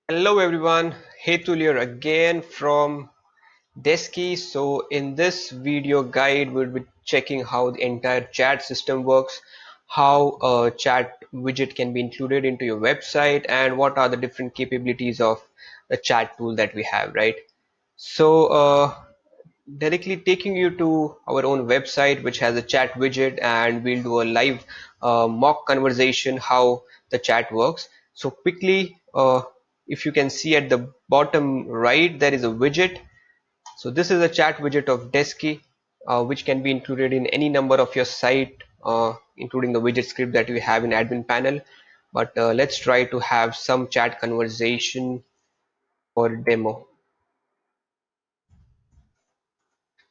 Hello everyone, Hetul here again from Desky. So in this video guide, we'll be checking how the entire chat system works, how a chat widget can be included into your website, and what are the different capabilities of the chat tool that we have, right? So directly taking you to our own website which has a chat widget, and we'll do a live mock conversation how the chat works. So quickly, if you can see at the bottom right, there is a widget. So this is a chat widget of Desky, which can be included in any number of your site, including the widget script that we have in admin panel. But let's try to have some chat conversation or demo.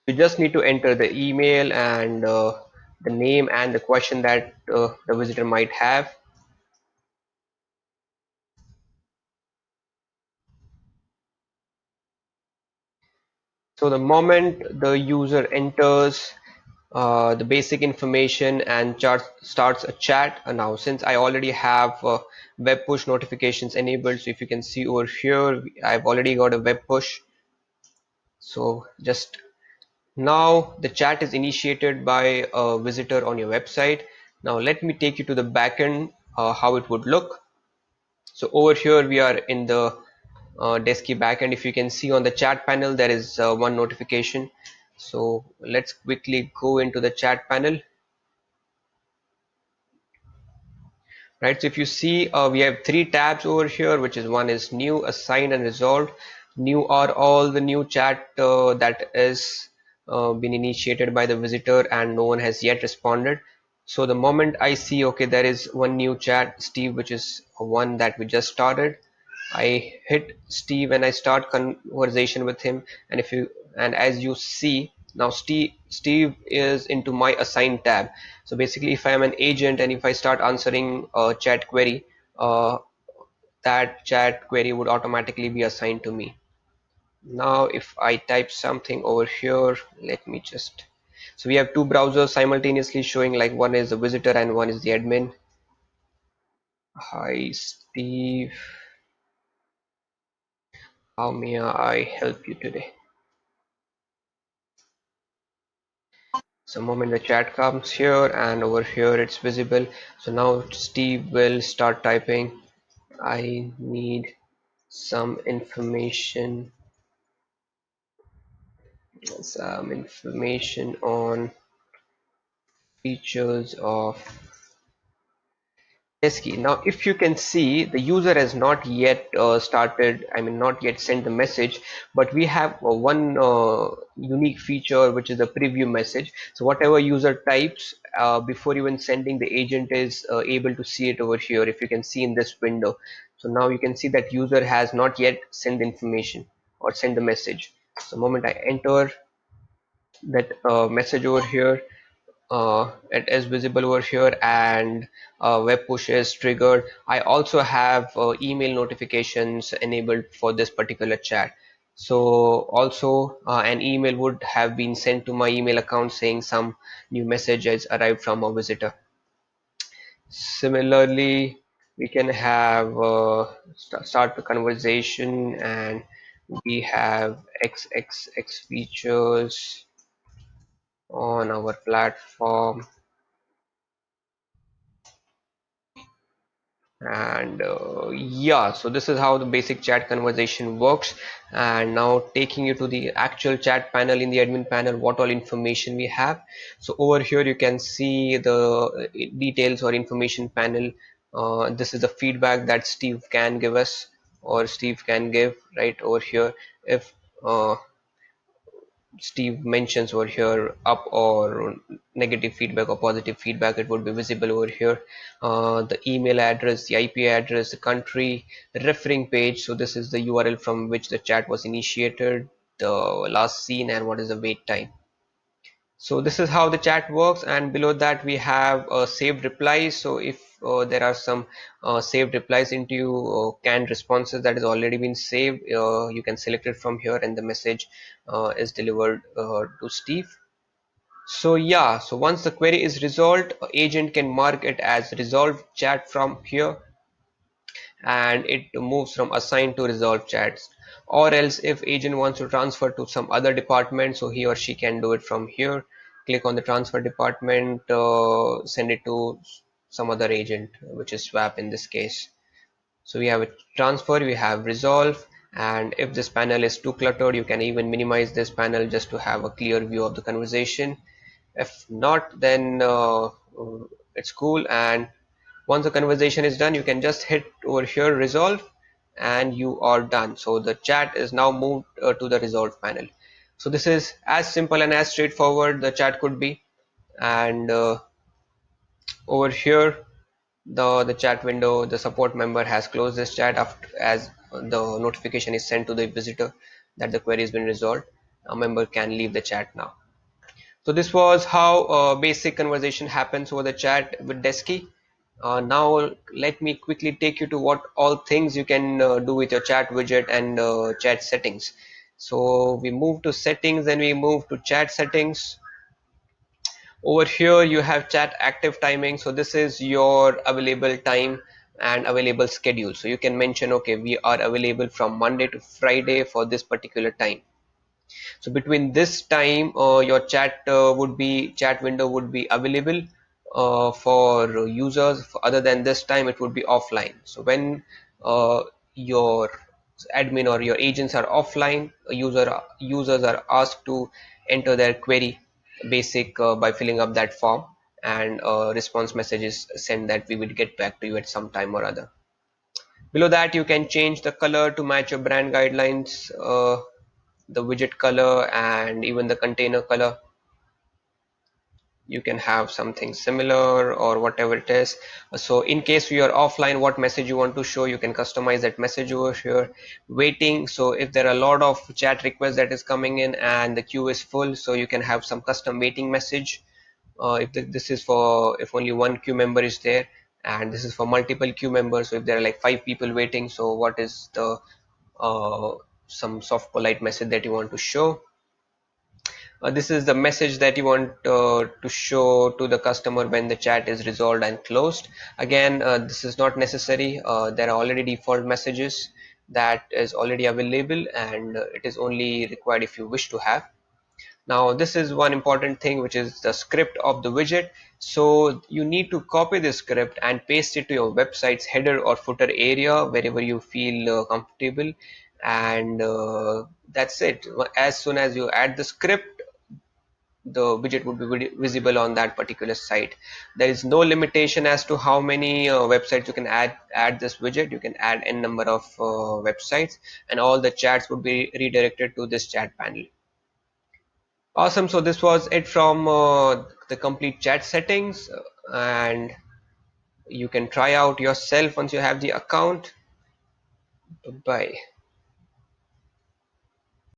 You just need to enter the email and the name and the question that the visitor might have. So the moment the user enters the basic information and starts a chat, now since I already have web push notifications enabled, so if you can see over here, I've already got a web push. So just now the chat is initiated by a visitor on your website. Now let me take you to the backend, how it would look. So over here we are in the Desky backend. If you can see on the chat panel, there is one notification. So let's quickly go into the chat panel. Right, so if you see, we have three tabs over here, which is one is new, assigned, and resolved. New are all the new chat that is been initiated by the visitor and no one has yet responded. So the moment I see, okay, there is one new chat, Steve, which is one that we just started. I hit Steve and I start conversation with him, and if you and as you see now, Steve is into my assigned tab. So basically, if I am an agent and if I start answering a chat query, uh, that chat query would automatically be assigned to me. Now if I type something over here, let me just, so we have two browsers simultaneously showing, like one is the visitor and one is the admin. Hi Steve, how may I help you today? So moment the chat comes here and over here it's visible. So now Steve will start typing, I need some information on features of Desky. Now, if you can see, the user has not yet not yet sent the message, but we have one unique feature, which is the preview message. So whatever user types before even sending, the agent is able to see it over here. If you can see in this window, so now you can see that user has not yet sent the information or send the message. So the moment I enter that message over here, it is visible over here, and web push is triggered. I also have email notifications enabled for this particular chat. So also an email would have been sent to my email account saying some new message has arrived from a visitor. Similarly, we can have start the conversation, and we have XXX features on our platform. And yeah, so this is how the basic chat conversation works. And now taking you to the actual chat panel, in the admin panel, what all information we have. So over here you can see the details or information panel. This is the feedback that Steve can give us, or Steve can give right over here. If Steve mentions over here up or negative feedback or positive feedback, it would be visible over here. The email address, the IP address, the country, the referring page. So this is the URL from which the chat was initiated, the last seen, and what is the wait time. So this is how the chat works, and below that we have saved replies. So if there are some saved replies into canned responses that has already been saved, you can select it from here and the message is delivered to Steve. So yeah, so once the query is resolved, agent can mark it as resolved chat from here, and it moves from assigned to resolved chats. Or else if agent wants to transfer to some other department, so he or she can do it from here. Click on the transfer department, send it to some other agent, which is swap in this case. So we have a transfer, we have resolve, and if this panel is too cluttered, you can even minimize this panel just to have a clear view of the conversation. If not, then it's cool. And once the conversation is done, you can just hit over here resolve, and you are done. So the chat is now moved to the resolve panel. So this is as simple and as straightforward the chat could be. And over here, the chat window, the support member has closed this chat after as the notification is sent to the visitor that the query has been resolved. A member can leave the chat now. So this was how basic conversation happens over the chat with Desky. Now let me quickly take you to what all things you can do with your chat widget and chat settings. So we move to settings, then we move to chat settings. Over here you have chat active timing. So this is your available time and available schedule. So you can mention, okay, we are available from Monday to Friday for this particular time. So between this time, your chat window would be available for users. Other than this time, it would be offline. So when your admin or your agents are offline, users are asked to enter their query basic by filling up that form, and response messages sent that we will get back to you at some time or other. Below that, you can change the color to match your brand guidelines, the widget color, and even the container color. You can have something similar or whatever it is. So in case you are offline, what message you want to show, you can customize that message over here. Waiting, so if there are a lot of chat requests that is coming in and the queue is full, so you can have some custom waiting message. If this is for if only one queue member is there, and this is for multiple queue members, so if there are like 5 people waiting, so what is the uh, some soft polite message that you want to show. This is the message that you want to show to the customer when the chat is resolved and closed. Again, this is not necessary. There are already default messages that is already available, and it is only required if you wish to have. Now this is one important thing, which is the script of the widget. So you need to copy this script and paste it to your website's header or footer area wherever you feel comfortable, and that's it. As soon as you add the script, the widget would be visible on that particular site. There is no limitation as to how many websites you can add this widget. You can add n number of websites, and all the chats would be redirected to this chat panel. Awesome. So this was it from the complete chat settings, and you can try out yourself once you have the account. Bye.